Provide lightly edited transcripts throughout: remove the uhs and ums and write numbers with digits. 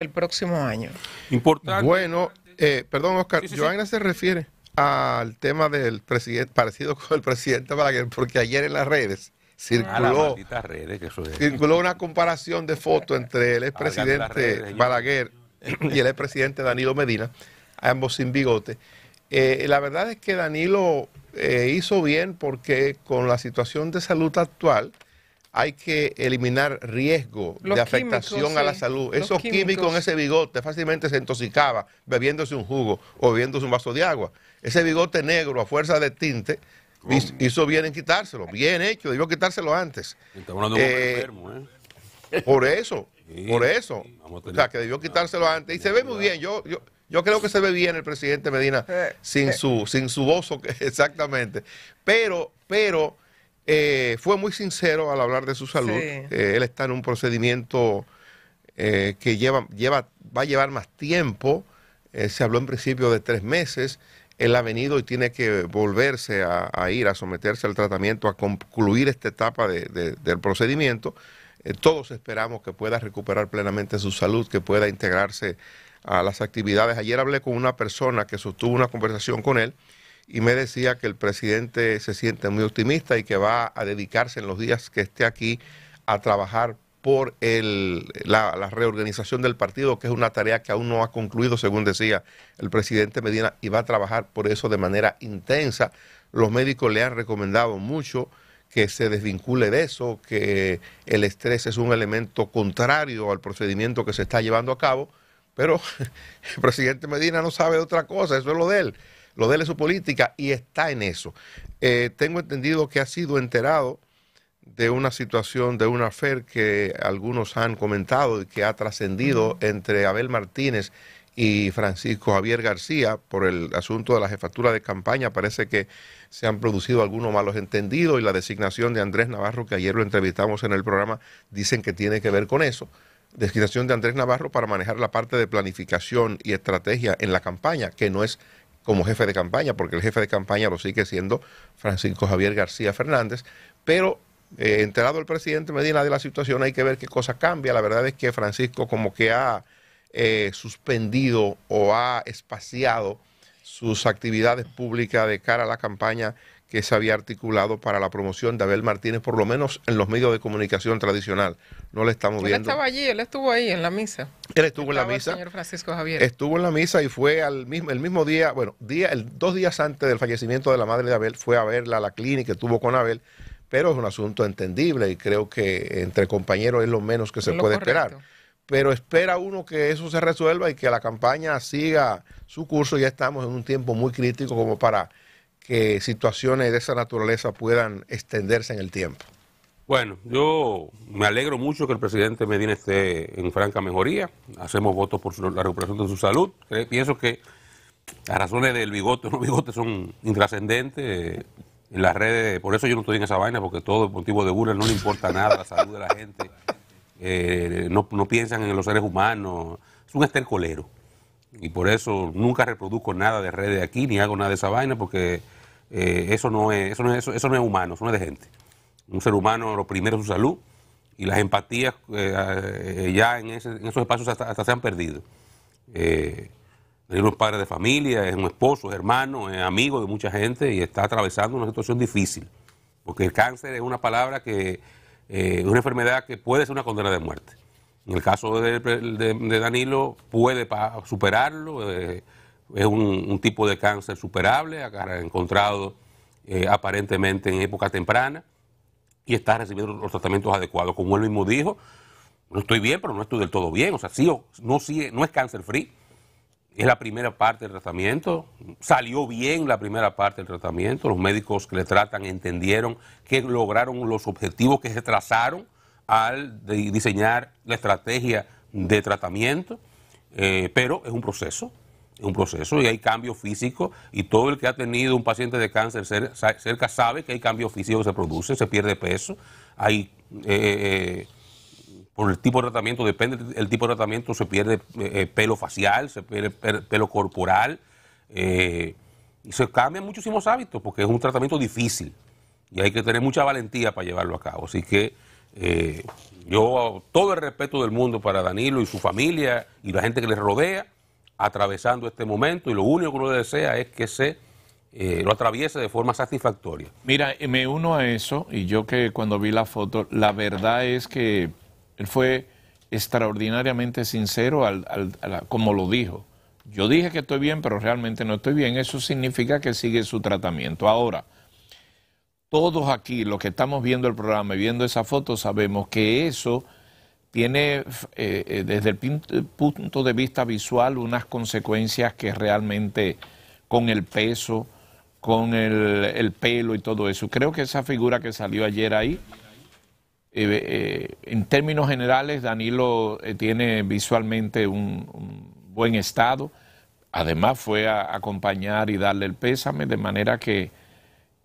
el próximo año. Importante. Bueno, perdón, Oscar, Sí. Johanna se refiere al tema del presidente, parecido con el presidente Balaguer, porque ayer en las redes A las circuló, malditas redes, que eso es. circuló una comparación de fotos entre el Válgame las redes, expresidente señor. Balaguer y el expresidente Danilo Medina, ambos sin bigote. La verdad es que Danilo hizo bien porque con la situación de salud actual hay que eliminar riesgo Los de afectación químicos, a la sí, salud. los Esos químicos en ese bigote fácilmente se intoxicaba bebiéndose un jugo o bebiéndose un vaso de agua. Ese bigote negro a fuerza de tinte hizo bien en quitárselo, bien hecho, debió quitárselo antes. Estamos hablando de un hombre enfermo, ¿eh? Por eso, Sí, por eso. sí, vamos a O tener sea, que debió quitárselo antes. Y se ve muy bien. Yo creo que se ve bien el presidente Medina sin su bozo, exactamente. Pero fue muy sincero al hablar de su salud. Sí. Él está en un procedimiento que va a llevar más tiempo. Se habló en principio de 3 meses. Él ha venido y tiene que volverse a ir a someterse al tratamiento, a concluir esta etapa del procedimiento. Todos esperamos que pueda recuperar plenamente su salud, que pueda integrarse a las actividades. Ayer hablé con una persona que sostuvo una conversación con él y me decía que el presidente se siente muy optimista y que va a dedicarse en los días que esté aquí a trabajar por la reorganización del partido, que es una tarea que aún no ha concluido, según decía el presidente Medina, y va a trabajar por eso de manera intensa. Los médicos le han recomendado mucho que se desvincule de eso, que el estrés es un elemento contrario al procedimiento que se está llevando a cabo, pero el presidente Medina no sabe de otra cosa, eso es lo de él. Lo de él es su política y está en eso. Tengo entendido que ha sido enterado de una situación, de una affair que algunos han comentado y que ha trascendido entre Abel Martínez y Francisco Javier García por el asunto de la jefatura de campaña. Parece que se han producido algunos malos entendidos y la designación de Andrés Navarro, que ayer lo entrevistamos en el programa, dicen que tiene que ver con eso. Designación de Andrés Navarro para manejar la parte de planificación y estrategia en la campaña, que no es como jefe de campaña, porque el jefe de campaña lo sigue siendo Francisco Javier García Fernández, pero enterado el presidente Medina de la situación, hay que ver qué cosa cambia. La verdad es que Francisco como que ha suspendido o ha espaciado sus actividades públicas de cara a la campaña que se había articulado para la promoción de Abel Martínez, por lo menos en los medios de comunicación tradicional. No le estamos viendo. Él estaba allí, él estuvo ahí en la misa. Él estuvo en la Estaba misa. El señor Francisco Javier. Estuvo en la misa y fue el mismo día, bueno, 2 días antes del fallecimiento de la madre de Abel, fue a verla a la clínica, estuvo con Abel, pero es un asunto entendible y creo que entre compañeros es lo menos que se puede esperar. Pero espera uno que eso se resuelva y que la campaña siga su curso. Ya estamos en un tiempo muy crítico como para que situaciones de esa naturaleza puedan extenderse en el tiempo. Bueno, yo me alegro mucho que el presidente Medina esté en franca mejoría. Hacemos votos por la recuperación de su salud. Pienso que las razones del bigote, los bigotes son intrascendentes en las redes. Por eso yo no estoy en esa vaina, porque todo el motivo de burla no le importa nada la salud de la gente. No piensan en los seres humanos. Es un estercolero. Y por eso nunca reproduzco nada de redes aquí, ni hago nada de esa vaina, porque eso no es humano, eso no es de gente. Un ser humano, lo primero es su salud, y las empatías ya en esos espacios hasta se han perdido. Es un padre de familia, es un esposo, es hermano, es amigo de mucha gente y está atravesando una situación difícil. Porque el cáncer es una palabra que es una enfermedad que puede ser una condena de muerte. En el caso de Danilo, puede superarlo, es un tipo de cáncer superable, encontrado aparentemente en época temprana, y está recibiendo los tratamientos adecuados. Como él mismo dijo, no estoy bien, pero no estoy del todo bien. O sea, no es cáncer free. Es la primera parte del tratamiento. Salió bien la primera parte del tratamiento. Los médicos que le tratan entendieron que lograron los objetivos que se trazaron al diseñar la estrategia de tratamiento. Pero es un proceso y hay cambio físico, y todo el que ha tenido un paciente de cáncer cerca sabe que hay cambio físico que se produce, se pierde peso, hay por el tipo de tratamiento, depende del tipo de tratamiento, se pierde pelo facial, se pierde pelo corporal, y se cambian muchísimos hábitos porque es un tratamiento difícil y hay que tener mucha valentía para llevarlo a cabo. Así que Yo todo el respeto del mundo para Danilo y su familia y la gente que le rodea atravesando este momento, y lo único que uno desea es que lo atraviese de forma satisfactoria. Mira, me uno a eso, y yo que cuando vi la foto, la verdad es que él fue extraordinariamente sincero como lo dijo. Yo dije que estoy bien, pero realmente no estoy bien. Eso significa que sigue su tratamiento. Ahora, todos aquí, los que estamos viendo el programa y viendo esa foto, sabemos que eso tiene, desde el punto de vista visual, unas consecuencias que realmente, con el peso, con el pelo y todo eso. Creo que esa figura que salió ayer ahí, en términos generales, Danilo tiene visualmente un buen estado. Además fue a acompañar y darle el pésame, de manera que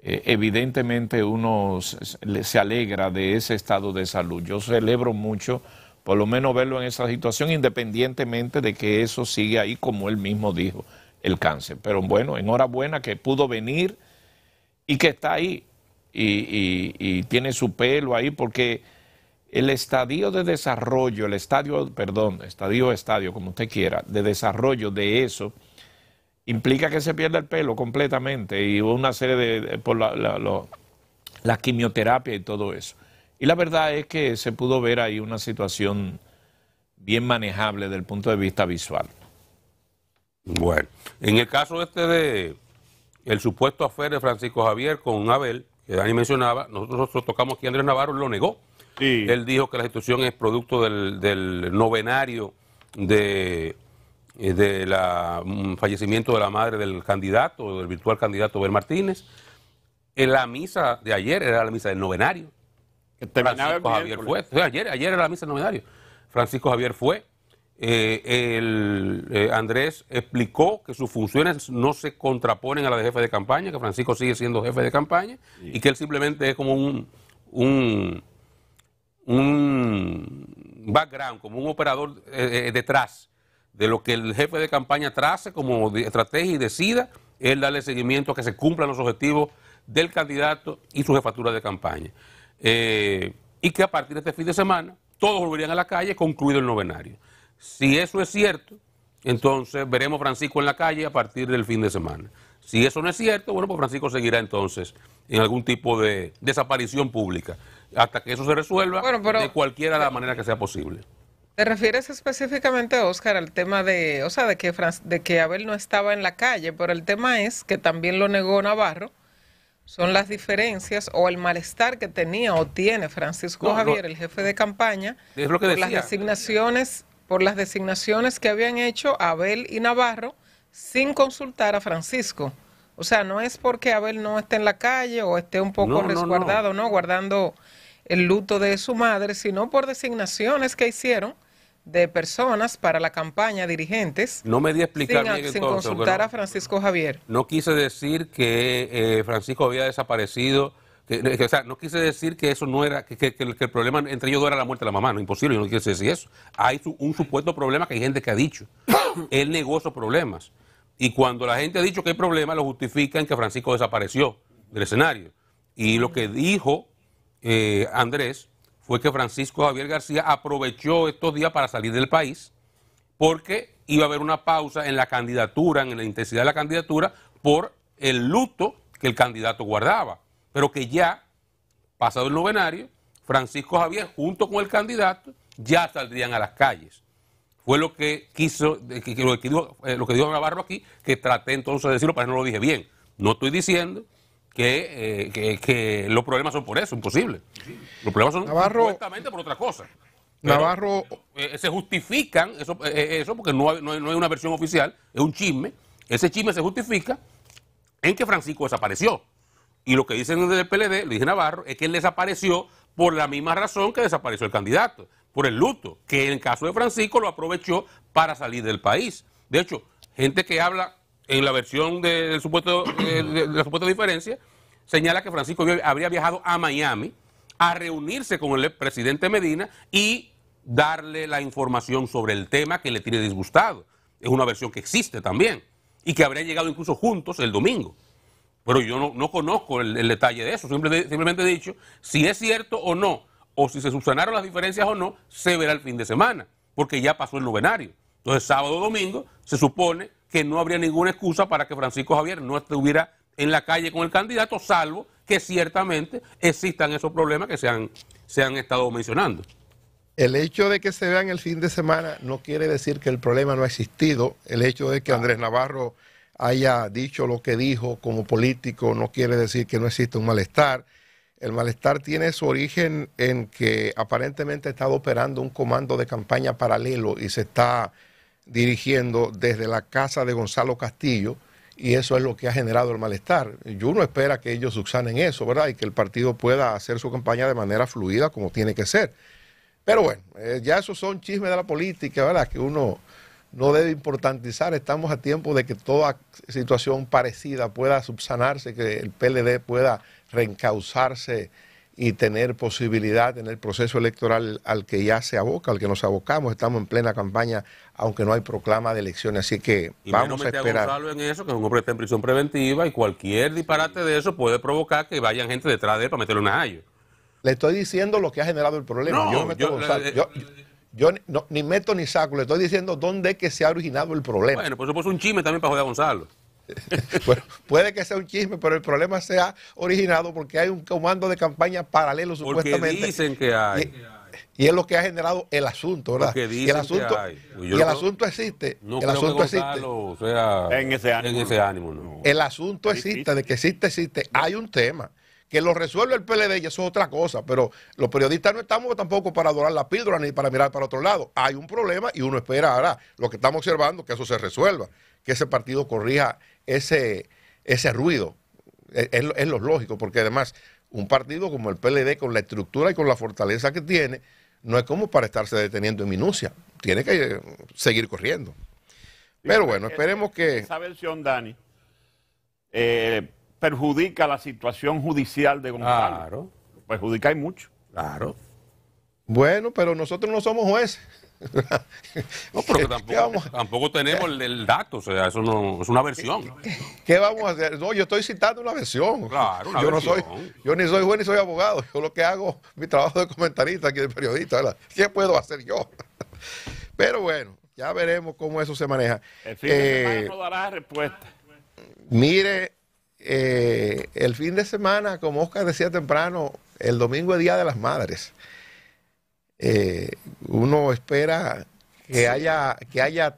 evidentemente uno se alegra de ese estado de salud. Yo celebro mucho, por lo menos verlo en esa situación, independientemente de que eso sigue ahí, como él mismo dijo, el cáncer. Pero bueno, enhorabuena que pudo venir y que está ahí y tiene su pelo ahí, porque el estadio de desarrollo, estadio, como usted quiera, de desarrollo de eso, implica que se pierda el pelo completamente y una serie por la quimioterapia y todo eso. Y la verdad es que se pudo ver ahí una situación bien manejable desde el punto de vista visual. Bueno, en el caso de el supuesto affair de Francisco Javier con Abel, que Dani mencionaba, nosotros tocamos aquí, Andrés Navarro lo negó. Sí. Él dijo que la situación es producto del novenario del fallecimiento de la madre del candidato, del virtual candidato Abel Martínez. En la misa de ayer era la misa del novenario. Francisco Javier fue. Ayer era la misa del novenario. Francisco Javier fue. Andrés explicó que sus funciones no se contraponen a las de jefe de campaña, que Francisco sigue siendo jefe de campaña, sí, y que él simplemente es como un background, como un operador detrás de lo que el jefe de campaña trace como estrategia y decida, él darle seguimiento a que se cumplan los objetivos del candidato y su jefatura de campaña. Y que a partir de este fin de semana todos volverían a la calle, concluido el novenario. Si eso es cierto, entonces veremos a Francisco en la calle a partir del fin de semana. Si eso no es cierto, bueno, pues Francisco seguirá entonces en algún tipo de desaparición pública, hasta que eso se resuelva, bueno, de cualquiera de la manera que sea posible. ¿Te refieres específicamente, Oscar, al tema de que Abel no estaba en la calle? Pero el tema es que también lo negó Navarro. Son las diferencias o el malestar que tenía o tiene Francisco Javier, el jefe de campaña, es lo que por las designaciones que habían hecho Abel y Navarro sin consultar a Francisco. O sea, no es porque Abel no esté en la calle o esté un poco resguardado, ¿no? Guardando el luto de su madre, sino por designaciones que hicieron de personas para la campaña, dirigentes, no me di a explicar bien, sin consultar a Francisco Javier. No quise decir que Francisco había desaparecido, o sea, no quise decir que eso no era, que el problema entre ellos dos era la muerte de la mamá, no, imposible, yo no quise decir eso. Hay un supuesto problema que hay gente que ha dicho. Él negó esos problemas. Y cuando la gente ha dicho que hay problemas, lo justifican que Francisco desapareció del escenario. Y lo que dijo Andrés fue que Francisco Javier García aprovechó estos días para salir del país porque iba a haber una pausa en la candidatura, en la intensidad de la candidatura, por el luto que el candidato guardaba. Pero que ya, pasado el novenario, Francisco Javier junto con el candidato ya saldrían a las calles. Fue lo que quiso, lo que dijo Navarro aquí, que traté entonces de decirlo, pero no lo dije bien. No estoy diciendo que los problemas son por eso, imposible. Los problemas son supuestamente por otra cosa. Pero, Navarro se justifican eso porque no hay una versión oficial, es un chisme. Ese chisme se justifica en que Francisco desapareció. Y lo que dicen desde el PLD, le dije Navarro, es que él desapareció por la misma razón que desapareció el candidato, por el luto, que en el caso de Francisco lo aprovechó para salir del país. De hecho, gente que habla en la versión de la supuesta diferencia, señala que Francisco habría viajado a Miami a reunirse con el presidente Medina y darle la información sobre el tema que le tiene disgustado. Es una versión que existe también y que habrían llegado incluso juntos el domingo. Pero yo no conozco el detalle de eso, simplemente he dicho si es cierto o no, o si se subsanaron las diferencias o no, se verá el fin de semana, porque ya pasó el novenario. Entonces, sábado o domingo, se supone que no habría ninguna excusa para que Francisco Javier no estuviera en la calle con el candidato, salvo que ciertamente existan esos problemas que se han estado mencionando. El hecho de que se vean el fin de semana no quiere decir que el problema no ha existido. El hecho de que Andrés Navarro haya dicho lo que dijo como político no quiere decir que no existe un malestar. El malestar tiene su origen en que aparentemente ha estado operando un comando de campaña paralelo y se está dirigiendo desde la casa de Gonzalo Castillo, y eso es lo que ha generado el malestar. Y uno espera que ellos subsanen eso, ¿verdad? Y que el partido pueda hacer su campaña de manera fluida como tiene que ser. Pero bueno, ya esos son chismes de la política, ¿verdad? Que uno no debe importantizar. Estamos a tiempo de que toda situación parecida pueda subsanarse, que el PLD pueda reencauzarse y tener posibilidad en el proceso electoral al que ya se aboca, al que nos abocamos. Estamos en plena campaña, aunque no hay proclama de elecciones, así que y vamos a esperar. A Gonzalo en eso, que es un hombre que está en prisión preventiva, y cualquier disparate de eso puede provocar que vayan gente detrás de él para meterle un ajallo. Le estoy diciendo lo que ha generado el problema. No, yo no meto Gonzalo. Yo ni meto ni saco, le estoy diciendo dónde es que se ha originado el problema. Bueno, pues eso puso un chisme también para joder a Gonzalo. Bueno, puede que sea un chisme, pero el problema se ha originado porque hay un comando de campaña paralelo supuestamente. Porque dicen que hay. Y es lo que ha generado el asunto, ¿verdad? Porque dicen y el asunto, que hay. Y el asunto existe. No el creo asunto que existe. Gonzalo sea en ese ánimo. No. El asunto existe, de que existe. Hay un tema. Que lo resuelve el PLD y eso es otra cosa, pero los periodistas no estamos tampoco para adorar la píldora ni para mirar para otro lado. Hay un problema y uno espera ahora, lo que estamos observando, que eso se resuelva, que ese partido corrija ese ruido. Es lo lógico, porque además un partido como el PLD, con la estructura y con la fortaleza que tiene, no es como para estarse deteniendo en minucia, tiene que seguir corriendo. Pero bueno, esperemos que... Esa versión, Dani, perjudica la situación judicial de Gonzalo. Claro. Perjudica y mucho. Claro. Bueno, pero nosotros no somos jueces. No, pero que tampoco tenemos el dato, o sea, eso no es una versión. ¿Qué vamos a hacer? No, yo estoy citando una versión. Claro, una yo versión. Yo ni soy juez ni soy abogado. Yo lo que hago, mi trabajo de comentarista aquí, de periodista, ¿verdad? ¿Qué puedo hacer yo? Pero bueno, ya veremos cómo eso se maneja. El fin de semana no dará respuesta. Mire, el fin de semana, como Oscar decía temprano, el domingo es Día de las Madres. Uno espera que haya